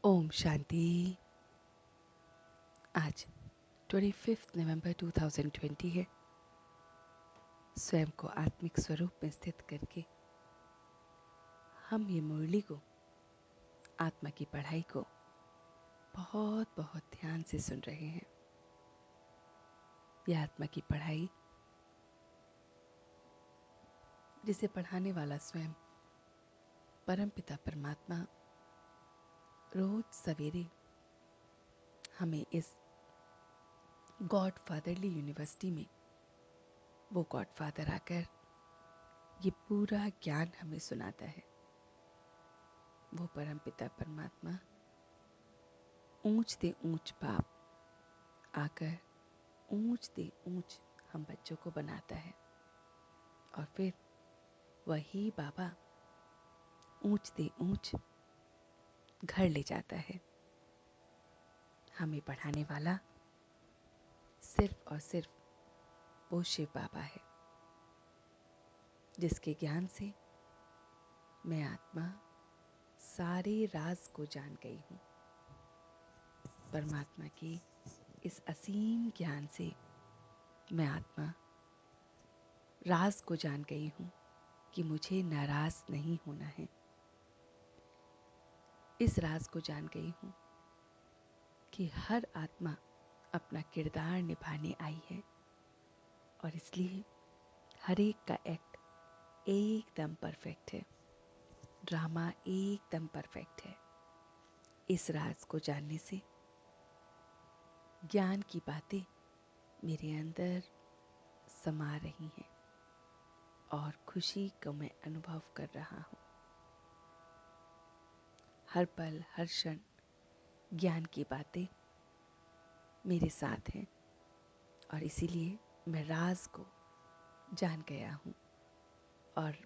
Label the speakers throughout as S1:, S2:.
S1: ओम शांति। आज 25 नवंबर 2020 है। स्वयं को आत्मिक स्वरूप में स्थित करके हम ये मुरली को, आत्मा की पढ़ाई को बहुत बहुत ध्यान से सुन रहे हैं। यह आत्मा की पढ़ाई जिसे पढ़ाने वाला स्वयं परमपिता परमात्मा रोज सवेरे हमें इस गॉड फादरली यूनिवर्सिटी में वो गॉड फादर आकर ये पूरा ज्ञान हमें सुनाता है। वो परमपिता परमात्मा ऊंच दे ऊंच बाप आकर ऊंच दे ऊंच हम बच्चों को बनाता है और फिर वही बाबा ऊंच दे ऊंच घर ले जाता है। हमें पढ़ाने वाला सिर्फ और सिर्फ वो शिव बाबा है, जिसके ज्ञान से मैं आत्मा सारे राज को जान गई हूँ। परमात्मा के इस असीम ज्ञान से मैं आत्मा राज को जान गई हूँ कि मुझे नाराज नहीं होना है। इस राज को जान गई हूँ कि हर आत्मा अपना किरदार निभाने आई है और इसलिए हर एक का एक्ट एकदम परफेक्ट है, ड्रामा एकदम परफेक्ट है। इस राज को जानने से ज्ञान की बातें मेरे अंदर समा रही हैं और खुशी को मैं अनुभव कर रहा हूँ। हर पल हर क्षण ज्ञान की बातें मेरे साथ हैं और इसीलिए मैं राज को जान गया हूँ और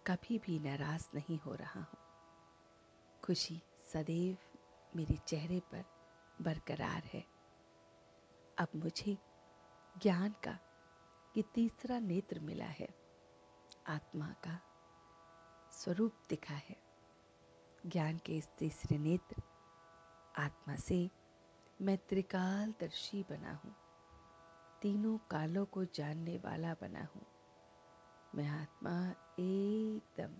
S1: कभी भी नाराज नहीं हो रहा हूँ। खुशी सदैव मेरे चेहरे पर बरकरार है। अब मुझे ज्ञान का ये तीसरा नेत्र मिला है, आत्मा का स्वरूप दिखा है। ज्ञान के इस तीसरे नेत्र आत्मा से मैं त्रिकालदर्शी बना हूँ, तीनों कालों को जानने वाला बना हूँ। मैं आत्मा एकदम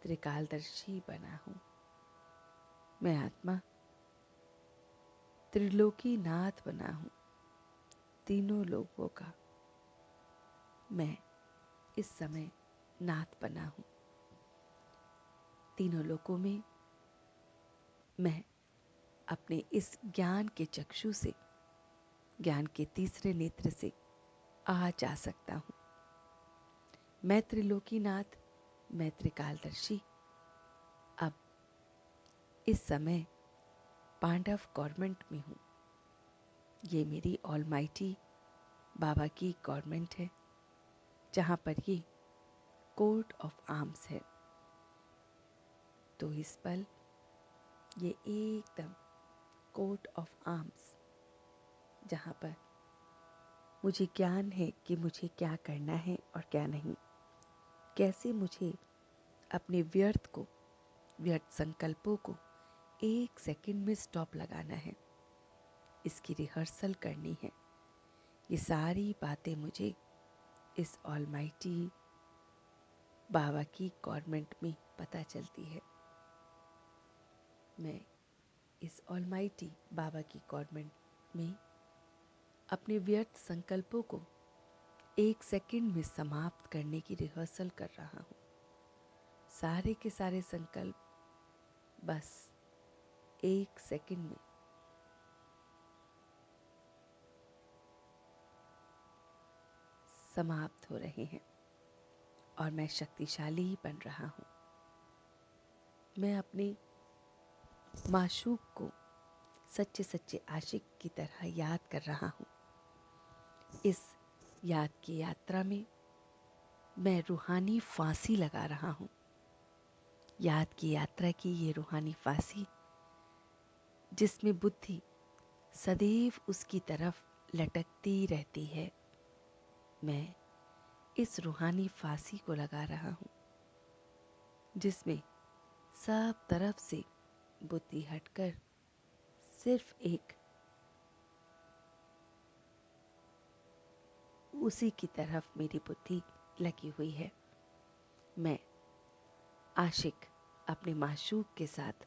S1: त्रिकालदर्शी बना हूँ। मैं आत्मा त्रिलोकी नाथ बना हूँ, तीनों लोगों का मैं इस समय नाथ बना हूँ। तीनों लोकों में मैं अपने इस ज्ञान के चक्षु से, ज्ञान के तीसरे नेत्र से आ जा सकता हूँ। मैं त्रिलोकीनाथ, मैं त्रिकालदर्शी अब इस समय पांडव गवर्नमेंट में हूँ। ये मेरी ऑलमाइटी बाबा की गवर्नमेंट है, जहाँ पर ये कोर्ट ऑफ आर्म्स है। तो इस पल ये एकदम कोर्ट ऑफ आर्म्स, जहाँ पर मुझे ज्ञान है कि मुझे क्या करना है और क्या नहीं, कैसे मुझे अपने व्यर्थ संकल्पों को 1 सेकंड में स्टॉप लगाना है, इसकी रिहर्सल करनी है। ये सारी बातें मुझे इस ऑलमाइटी बाबा की गवर्नमेंट में पता चलती है। मैं इस ऑलमाइटी बाबा की गवर्नमेंट में अपने व्यर्थ संकल्पों को 1 सेकंड में समाप्त करने की रिहर्सल कर रहा हूँ। सारे के सारे संकल्प बस 1 सेकंड में समाप्त हो रहे हैं और मैं शक्तिशाली बन रहा हूँ। मैं अपने माशूक को सच्चे सच्चे आशिक की तरह याद कर रहा हूँ। इस याद की यात्रा में मैं रूहानी फांसी लगा रहा हूँ। याद की यात्रा की ये रूहानी फांसी, जिसमें बुद्धि सदैव उसकी तरफ लटकती रहती है, मैं इस रूहानी फांसी को लगा रहा हूँ, जिसमें सब तरफ से बुद्धि हटकर सिर्फ एक उसी की तरफ मेरी बुद्धि लगी हुई है। मैं आशिक अपने माशूक के साथ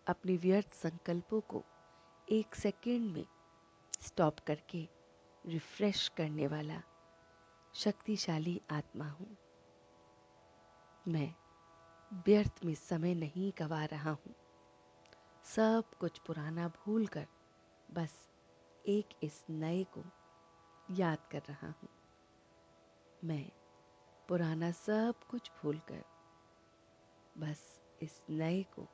S1: अपने व्यर्थ संकल्पों को एक सेकंड में स्टॉप करके रिफ्रेश करने वाला शक्तिशाली आत्मा हूँ। मैं व्यर्थ में समय नहीं गवा रहा हूँ। सब कुछ पुराना भूलकर बस एक इस नए को याद कर रहा हूँ। मैं पुराना सब कुछ भूलकर बस इस नए को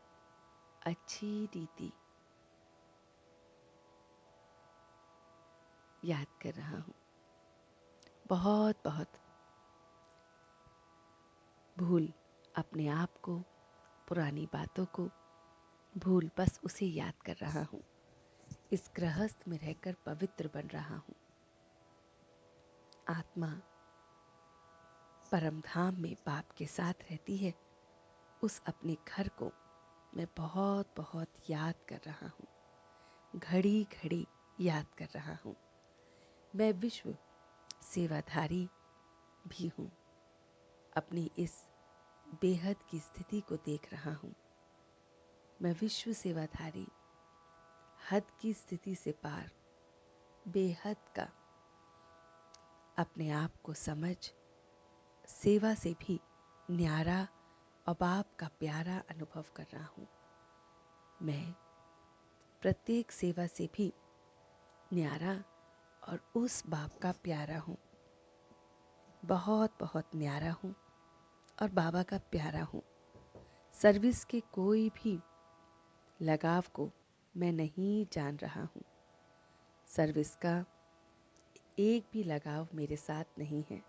S1: अच्छी रीति याद कर रहा हूँ। बहुत बहुत भूल अपने आप को, पुरानी बातों को भूल बस उसे याद कर रहा हूँ। इस गृहस्थ में रहकर पवित्र बन रहा हूँ। आत्मा परम धाम में बाप के साथ रहती है। उस अपने घर को मैं बहुत बहुत याद कर रहा हूँ, घड़ी घड़ी याद कर रहा हूँ। मैं विश्व सेवाधारी भी हूँ। अपनी इस बेहद की स्थिति को देख रहा हूँ। मैं विश्व सेवाधारी हद की स्थिति से पार बेहद का अपने आप को समझ सेवा से भी न्यारा और बाप का प्यारा अनुभव कर रहा हूँ। मैं प्रत्येक सेवा से भी न्यारा और उस बाप का प्यारा हूँ। बहुत बहुत न्यारा हूँ और बाबा का प्यारा हूँ। सर्विस के कोई भी लगाव को मैं नहीं जान रहा हूँ। सर्विस का एक भी लगाव मेरे साथ नहीं है।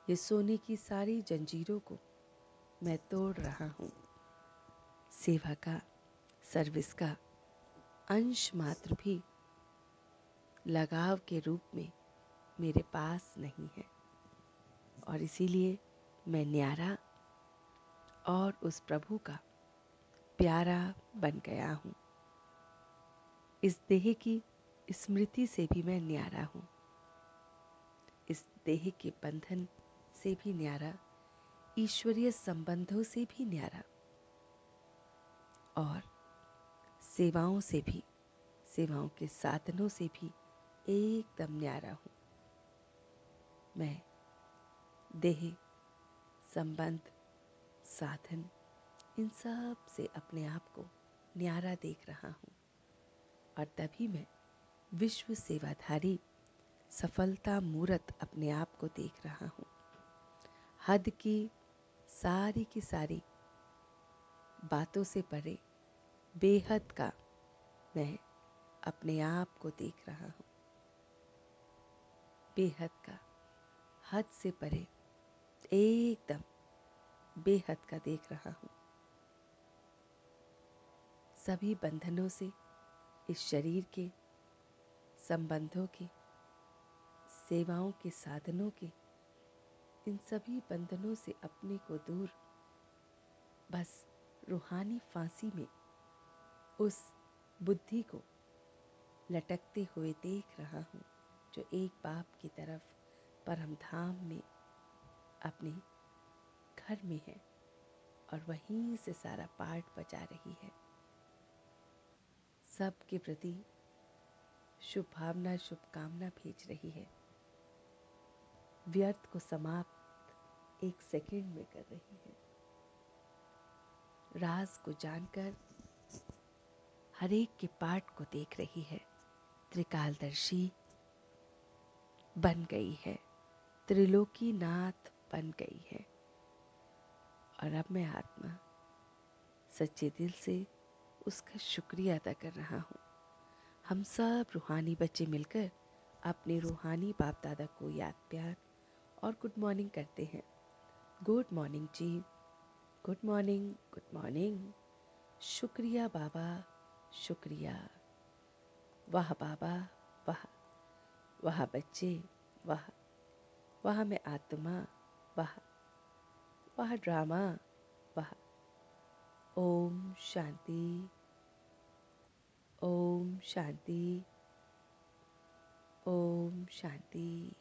S1: ये सोने की सारी जंजीरों को मैं तोड़ रहा हूँ। सेवा का, सर्विस का अंश मात्र भी लगाव के रूप में मेरे पास नहीं है और इसीलिए मैं न्यारा और उस प्रभु का प्यारा बन गया हूँ। इस देह की स्मृति से भी मैं न्यारा हूँ। इस देह के बंधन से भी न्यारा, ईश्वरीय संबंधों से भी न्यारा और सेवाओं से भी, सेवाओं के साधनों से भी एकदम न्यारा हूँ। मैं देह, संबंध, साधन इन सब से अपने आप को न्यारा देख रहा हूँ और तभी मैं विश्व सेवाधारी सफलता मूर्त अपने आप को देख रहा हूँ। हद की सारी बातों से परे बेहद का मैं अपने आप को देख रहा हूँ। बेहद का, हद से परे एकदम बेहद का देख रहा हूँ। सभी बंधनों से, इस शरीर के, संबंधों के, सेवाओं के साधनों के, इन सभी बंधनों से अपने को दूर बस रूहानी फांसी में उस बुद्धि को लटकते हुए देख रहा हूँ जो एक बाप की तरफ परम धाम में अपने घर में है और वहीं से सारा पाठ बजा रही है। सबके प्रति शुभ भावना, शुभकामना भेज रही है। व्यर्थ को समाप्त एक सेकंड में कर रही है। राज को जानकर हर एक के पाठ को देख रही है। त्रिकालदर्शी बन गई है, त्रिलोकी नाथ बन गई है और अब मैं आत्मा सच्चे दिल से उसका शुक्रिया अदा कर रहा हूँ। हम सब रूहानी बच्चे मिलकर अपने रूहानी बाप दादा को याद, प्यार और गुड मॉर्निंग करते हैं। गुड मॉर्निंग जी, गुड मॉर्निंग, गुड मॉर्निंग। शुक्रिया बाबा, शुक्रिया। वाह बाबा, वाह, वाह बच्चे, वाह, वाह मैं आत्मा, वाह, वाह ड्रामा, वाह, ओम शांति। ओम शांति। ओम शांति।